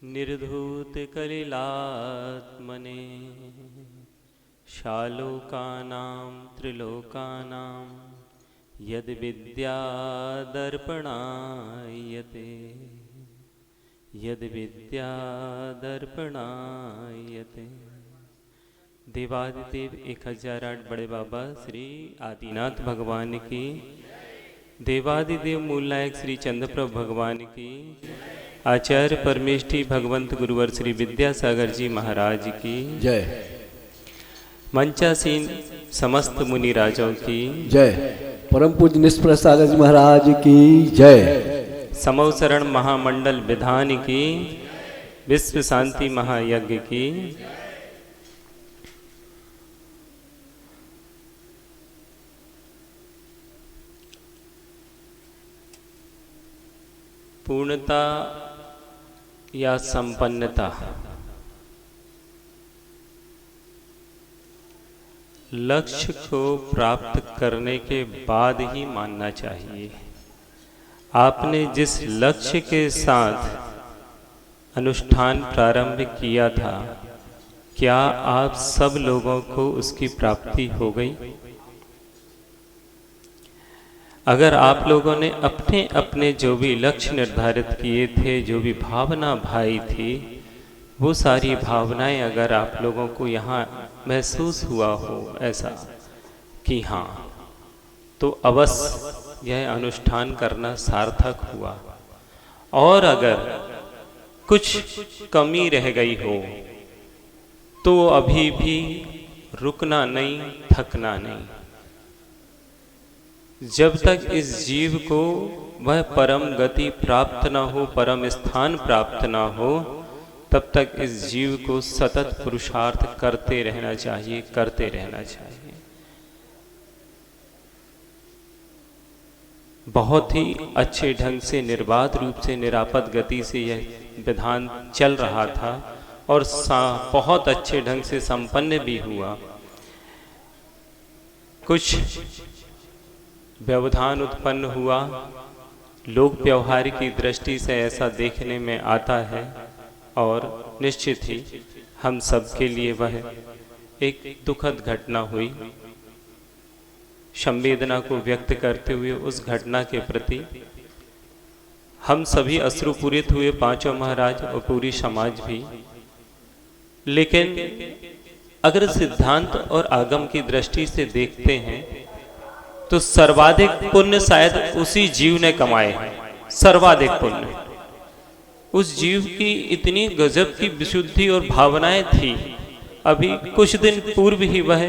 निर्धूतकलिलात्मने शालोकानां त्रिलोकानां यद्विद्यादर्पणायते यद्विद्यादर्पणायते। देवादिदेव 1008 बड़े बाबा श्री आदिनाथ भगवान की, देवादिदेव मूल नायक श्री चंद्रप्रभु भगवान की, आचार्य परमेष्ठी भगवंत गुरुवर श्री विद्यासागर जी महाराज की जय। मंचासीन समस्त मुनि राजों की जय। परम पूज्य निष्प्रभ सागर जी महाराज की जय। समवसरण महामंडल विधान की, विश्व शांति महायज्ञ की। पूर्णता या संपन्नता लक्ष्य को प्राप्त करने के बाद ही मानना चाहिए। आपने जिस लक्ष्य के साथ अनुष्ठान प्रारंभ किया था, क्या आप सब लोगों को उसकी प्राप्ति हो गई? अगर आप लोगों ने अपने अपने जो भी लक्ष्य निर्धारित किए थे, जो भी भावना भाई थी, वो सारी भावनाएं अगर आप लोगों को यहाँ महसूस हुआ हो ऐसा कि हाँ, तो अवश्य यह अनुष्ठान करना सार्थक हुआ। और अगर कुछ कमी रह गई हो तो अभी भी रुकना नहीं, थकना नहीं। जब तक इस जीव को वह परम गति प्राप्त न हो, परम स्थान प्राप्त न हो, तब तक इस जीव को सतत पुरुषार्थ करते रहना चाहिए, करते रहना चाहिए। बहुत ही अच्छे ढंग से, निर्बाध रूप से, निरापद गति से यह विधान चल रहा था और बहुत अच्छे ढंग से संपन्न भी हुआ। कुछ व्यवधान उत्पन्न हुआ, लोक व्यवहार की दृष्टि से ऐसा देखने में आता है, और निश्चित ही हम सब के लिए वह एक दुखद घटना हुई। संवेदना को व्यक्त करते हुए उस घटना के प्रति हम सभी अश्रुपूरित हुए, पांचों महाराज और पूरी समाज भी। लेकिन अगर सिद्धांत और आगम की दृष्टि से देखते हैं तो सर्वाधिक पुण्य शायद उसी जीव ने कमाए हैं। सर्वाधिक पुण्य उस जीव की इतनी गजब की विशुद्धि और भावनाएं थी। अभी कुछ दिन पूर्व ही वह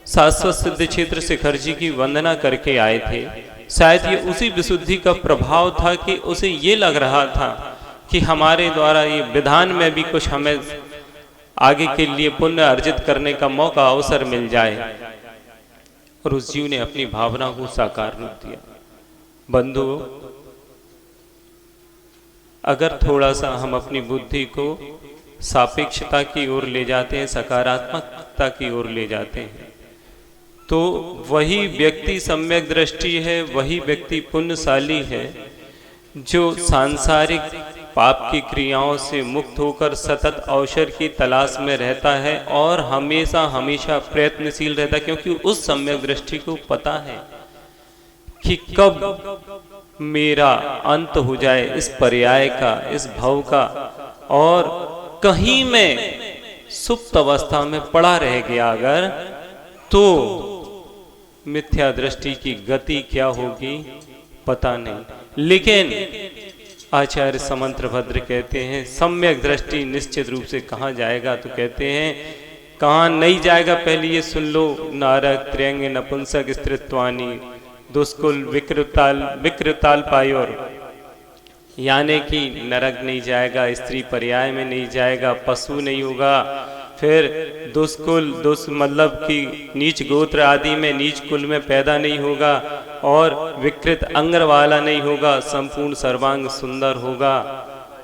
शाश्वत सिद्ध क्षेत्र शिखर जी की वंदना करके आए थे। शायद ये उसी विशुद्धि का प्रभाव था कि उसे ये लग रहा था कि हमारे द्वारा ये विधान में भी कुछ हमें आगे के लिए पुण्य अर्जित करने का मौका, अवसर मिल जाए। और उस जीव ने अपनी भावना को साकार रूप दिया। बंधुओं, अगर थोड़ा सा हम अपनी बुद्धि को सापेक्षता की ओर ले जाते हैं, सकारात्मकता की ओर ले जाते हैं, तो वही व्यक्ति सम्यक दृष्टि है, वही व्यक्ति पुण्यशाली है जो सांसारिक पाप की क्रियाओं से मुक्त होकर सतत अवसर की तलाश में रहता है और हमेशा हमेशा प्रयत्नशील रहता है, क्योंकि उस सम्यक दृष्टि को पता है कि कब मेरा अंत हो जाए इस पर्याय का, इस भव का, और कहीं मैं सुप्त अवस्था में पड़ा रह गया अगर, तो मिथ्या दृष्टि की गति क्या होगी पता नहीं। लेकिन आचार्य समंत्र भद्र कहते हैं सम्यक दृष्टि निश्चित रूप से कहाँ जाएगा, तो कहते हैं कहाँ नहीं जाएगा, पहले ये सुन लो। नारक त्र्यंग नपुंसक स्त्रीत्वानी दुष्कुल विकृताल पायोर, यानी कि नरक नहीं जाएगा, स्त्री पर्याय में नहीं जाएगा, पशु नहीं होगा, फिर दुष्कुल मतलब कि नीच गोत्र आदि में नीच कुल में पैदा नहीं होगा, और विकृत अंग वाला नहीं होगा, संपूर्ण सर्वांग सुंदर होगा,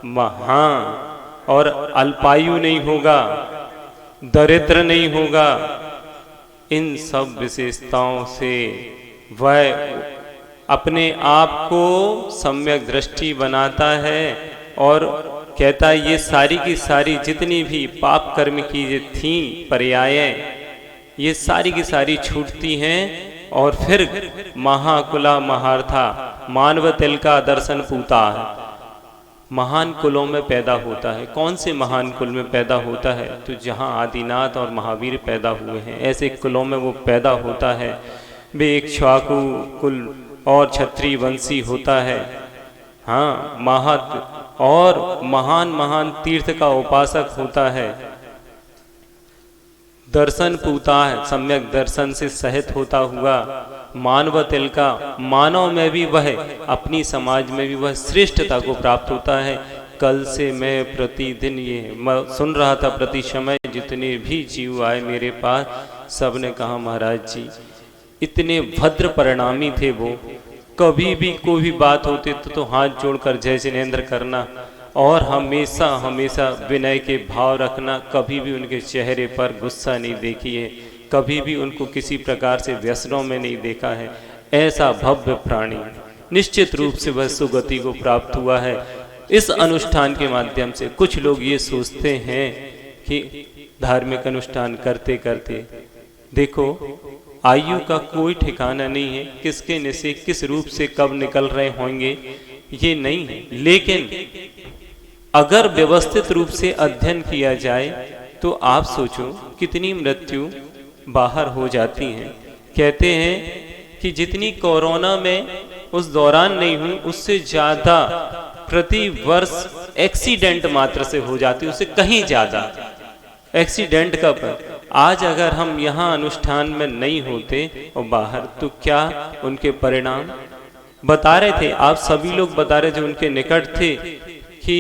महा और अल्पायु नहीं होगा, दरिद्र नहीं होगा। इन सब विशेषताओं से वह अपने आप को सम्यक दृष्टि बनाता है और कहता है ये सारी की सारी जितनी भी पाप कर्म की जो थी पर्यायें, ये सारी की सारी छूटती हैं और फिर महाकुला महार्था मानव तिल का दर्शन पूता है, महान कुलों में पैदा होता है। कौन से महान कुल में पैदा होता है? तो जहाँ आदिनाथ और महावीर पैदा हुए हैं ऐसे कुलों में वो पैदा होता है। वे एक इक्ष्वाकु कुल और क्षत्रिय वंशी होता है। हाँ, महत और महान महान तीर्थ का उपासक होता है। दर्शन पूता है, सम्यक दर्शन से सहित होता हुआ मानव तिल का, मानव में भी वह, अपनी समाज में भी वह श्रेष्ठता को प्राप्त होता है। कल से मैं प्रतिदिन ये सुन रहा था, प्रति समय जितने भी जीव आए मेरे पास, सब ने कहा महाराज जी इतने भद्र परिणामी थे वो, कभी भी कोई भी बात होती तो हाथ जोड़कर जय जिनेंद्र करना और हमेशा हमेशा विनय के भाव रखना। कभी भी उनके चेहरे पर गुस्सा नहीं देखी है, कभी भी उनको किसी प्रकार से व्यसनों में नहीं देखा है। ऐसा भव्य प्राणी निश्चित रूप से वह सुगति को प्राप्त हुआ है। इस अनुष्ठान के माध्यम से कुछ लोग ये सोचते हैं कि धार्मिक अनुष्ठान करते करते देखो आयु का कोई ठिकाना नहीं है, किसके निश्चय किस रूप से कब निकल रहे होंगे ये नहीं है। लेकिन अगर व्यवस्थित रूप से अध्ययन किया जाए तो आप सोचो कितनी मृत्यु बाहर हो जाती हैं। कहते हैं कि जितनी कोरोना में उस दौरान नहीं हुई उससे ज्यादा प्रति वर्ष एक्सीडेंट मात्र से हो जाती, उससे कहीं ज्यादा एक्सीडेंट कब। आज अगर हम यहाँ अनुष्ठान में नहीं होते और बाहर, तो क्या उनके परिणाम बता रहे थे, आप सभी लोग बता रहे जो उनके निकट थे कि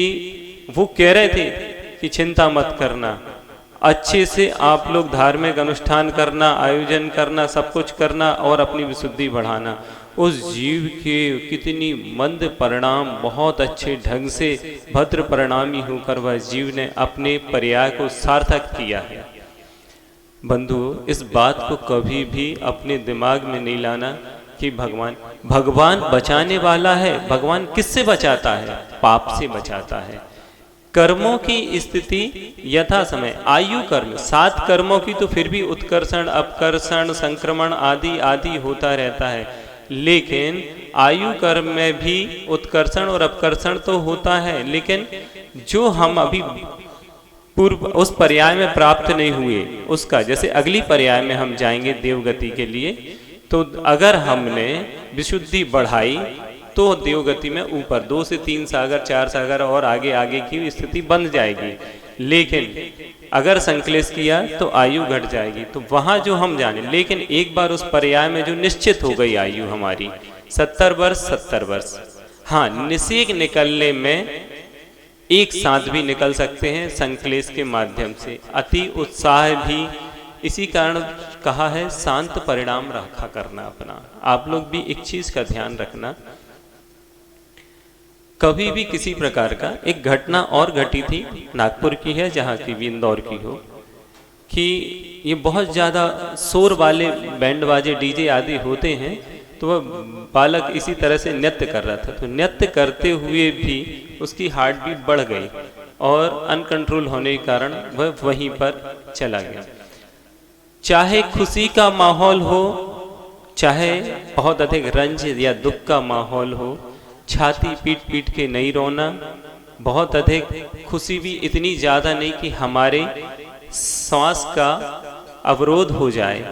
वो कह रहे थे कि चिंता मत करना, अच्छे से आप लोग धार्मिक अनुष्ठान करना, आयोजन करना, सब कुछ करना और अपनी विशुद्धि बढ़ाना। उस जीव के कितनी मंद परिणाम बहुत अच्छे ढंग से भद्र परिणामी होकर वह जीव ने अपने पर्याय को सार्थक किया है। बंधुओं, इस बात को कभी भी अपने दिमाग में नहीं लाना कि भगवान बचाने वाला है। भगवान किससे बचाता है? पाप से बचाता है। कर्मों की स्थिति यथा समय, आयु कर्म 7 कर्मों की तो फिर भी उत्कर्षण अपकर्षण संक्रमण आदि आदि होता रहता है, लेकिन आयु कर्म में भी उत्कर्षण और अपकर्षण तो होता है। लेकिन जो हम अभी पूर्व उस पर्याय में प्राप्त नहीं हुए उसका, जैसे अगली पर्याय में हम जाएंगे देवगति के लिए, तो अगर हमने विशुद्धि बढ़ाई तो देवगति में ऊपर 2 से 3 सागर 4 सागर और आगे आगे की स्थिति बन जाएगी। लेकिन अगर संक्लेश किया तो आयु घट जाएगी। तो वहां जो हम जाने, लेकिन एक बार उस पर्याय में जो निश्चित हो गई आयु हमारी 70 वर्ष, हाँ, निषेक निकलने में एक साथ भी निकल सकते हैं संक्लेश के माध्यम से। अति उत्साह भी, इसी कारण कहा है शांत परिणाम रखा करना अपना। आप लोग भी एक चीज का ध्यान रखना, कभी भी किसी प्रकार का, एक घटना और घटी थी, नागपुर की है, जहाँ की भी इंदौर की हो, कि ये बहुत ज़्यादा शोर वाले बैंड बाजे डीजे आदि होते हैं, तो वह बालक इसी तरह से नृत्य कर रहा था। तो नृत्य करते हुए भी उसकी हार्ट बीट बढ़ गई और अनकंट्रोल होने के कारण वह वहीं पर चला गया। चाहे खुशी का माहौल हो, चाहे बहुत अधिक रंज या दुख का माहौल हो, छाती पीट पीट के नहीं रोना, बहुत अधिक खुशी भी इतनी ज्यादा नहीं कि हमारे श्वास का अवरोध हो जाए,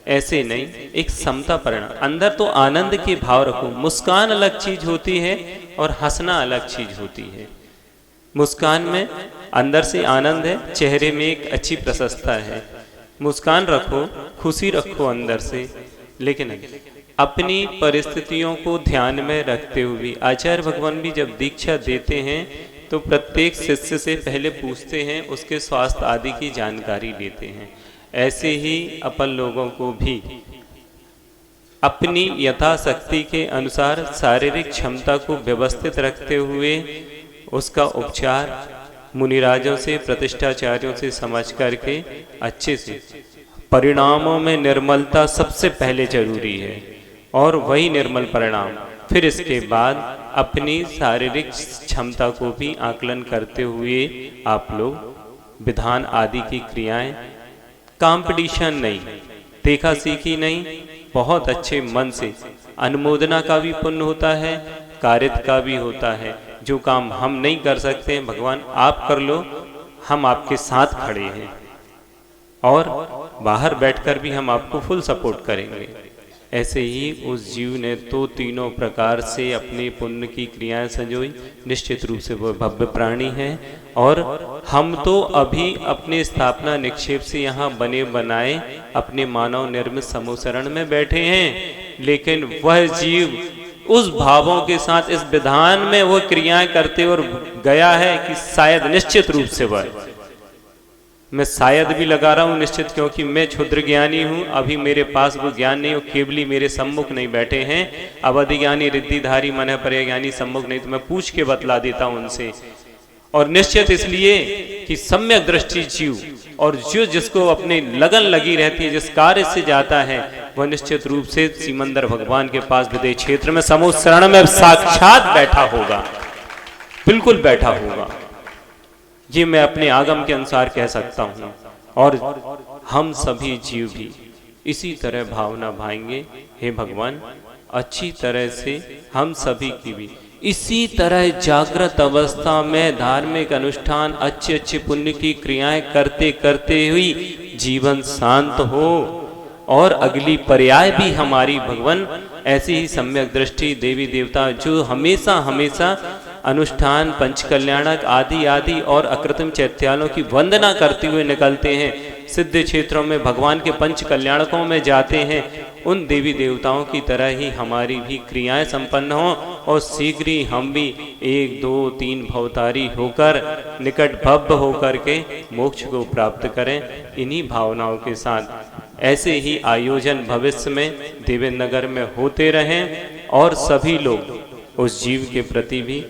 ऐसे नहीं, एक समता परिणाम। अंदर तो आनंद के भाव रखो। मुस्कान अलग चीज होती है और हंसना अलग चीज होती है। मुस्कान में अंदर से आनंद है, चेहरे में एक अच्छी प्रशंसा है, मुस्कान रखो, खुशी रखो अंदर से। लेकिन अपनी परिस्थितियों को ध्यान में रखते हुए आचार्य भगवान भी जब दीक्षा देते हैं तो प्रत्येक शिष्य से पहले पूछते हैं, उसके स्वास्थ्य आदि की जानकारी लेते हैं। ऐसे ही अपन लोगों को भी अपनी यथाशक्ति के अनुसार शारीरिक क्षमता को व्यवस्थित रखते हुए उसका उपचार मुनिराजों से, प्रतिष्ठाचार्यों से समझ करके अच्छे से, परिणामों में निर्मलता सबसे पहले जरूरी है और वही निर्मल परिणाम, फिर इसके बाद अपनी शारीरिक क्षमता को भी आकलन करते हुए आप लोग विधान आदि की क्रियाएं, कंपटीशन नहीं, देखा सीखी नहीं, बहुत अच्छे मन से, अनुमोदना का भी पुण्य होता है, कारित का भी होता है। जो काम हम नहीं कर सकते भगवान आप कर लो, हम आपके साथ खड़े हैं और बाहर बैठकर भी हम आपको फुल सपोर्ट करेंगे। ऐसे ही उस जीव ने तो तीनों प्रकार से अपने पुण्य की क्रियाएं संजोई। निश्चित रूप से वो भव्य प्राणी है और हम तो अभी अपने स्थापना निक्षेप से यहाँ बने बनाए अपने मानव निर्मित समूसरण में बैठे हैं, लेकिन वह जीव उस भावों के साथ इस विधान में वो क्रियाएं करते और गया है कि शायद निश्चित रूप से वह, मैं शायद भी लगा रहा हूं निश्चित, क्योंकि मैं क्षुद्र ज्ञानी हूं, अभी मेरे पास वो ज्ञान नहीं, वो केवली मेरे सम्मुख नहीं बैठे हैं। अवधि ज्ञानी रिद्धिधारी मन पर ज्ञानी सम्मुख नहीं, तो मैं पूछ के बतला देता हूं उनसे। और निश्चित इसलिए कि सम्यक दृष्टि जीव और जो जिसको अपने लगन लगी रहती है, जिस कार्य से जाता है, वह निश्चित रूप से सिमंदर भगवान के पास विदेह क्षेत्र में समूह शरण में साक्षात बैठा होगा, बिल्कुल बैठा होगा। ये मैं अपने आगम के अनुसार कह सकता हूं। और हम सभी जीव भी इसी तरह भावना भाएंगे, हे भगवान अच्छी तरह से हम सभी की भी इसी तरह जागृत अवस्था में धार्मिक अनुष्ठान, अच्छे अच्छे पुण्य की क्रियाएं करते करते हुई जीवन शांत हो और अगली पर्याय भी हमारी भगवान ऐसी ही सम्यक दृष्टि देवी देवता जो हमेशा हमेशा अनुष्ठान पंचकल्याणक आदि आदि और अकृत्रिम चैत्यालों की वंदना करते हुए निकलते हैं, सिद्ध क्षेत्रों में भगवान के पंच कल्याणकों में जाते हैं, उन देवी देवताओं की तरह ही हमारी भी क्रियाएं संपन्न हों और शीघ्र ही हम भी 1 2 3 भवतारी होकर निकट भव्य होकर के मोक्ष को प्राप्त करें। इन्हीं भावनाओं के साथ ऐसे ही आयोजन भविष्य में देवेंद्र नगर में होते रहें और सभी लोग उस जीव के प्रति भी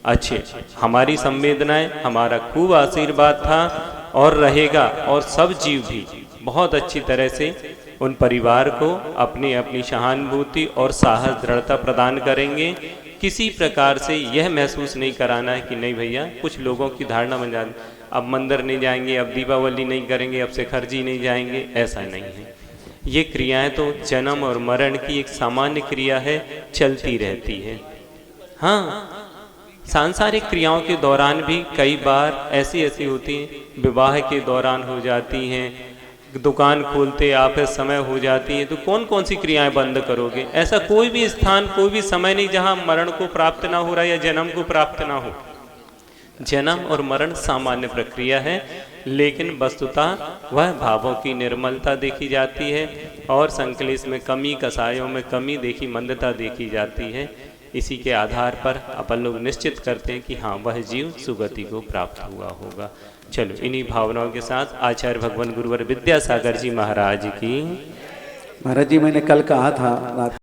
अच्छे, हमारी संवेदनाएं, हमारा खूब आशीर्वाद था और रहेगा, और सब जीव भी बहुत अच्छी तरह से उन परिवार को अपनी अपनी सहानुभूति और साहस दृढ़ता प्रदान करेंगे। किसी प्रकार से यह महसूस नहीं कराना है कि नहीं भैया, कुछ लोगों की धारणा बन जाती, अब मंदिर नहीं जाएंगे, अब दीपावली नहीं करेंगे, अब शिखर जी नहीं जाएंगे, ऐसा नहीं है। ये क्रियाएं तो जन्म और मरण की एक सामान्य क्रिया है, चलती रहती है। हाँ, सांसारिक क्रियाओं के दौरान भी कई बार ऐसी होती हैं, विवाह के दौरान हो जाती हैं, दुकान खोलते आप समय हो जाती है, तो कौन कौन सी क्रियाएं बंद करोगे? ऐसा कोई भी स्थान, कोई भी समय नहीं जहां मरण को प्राप्त ना हो रहा या जन्म को प्राप्त ना हो। जन्म और मरण सामान्य प्रक्रिया है, लेकिन वस्तुतः वह भावों की निर्मलता देखी जाती है और संकलेश में कमी, कसायों में कमी देखी, मंदता देखी जाती है। इसी के आधार पर अपन लोग निश्चित करते हैं कि हाँ, वह जीव सुगति को प्राप्त हुआ होगा। चलो, इन्हीं भावनाओं के साथ आचार्य भगवान गुरुवर विद्यासागर जी महाराज की। महाराज जी, मैंने कल कहा था रात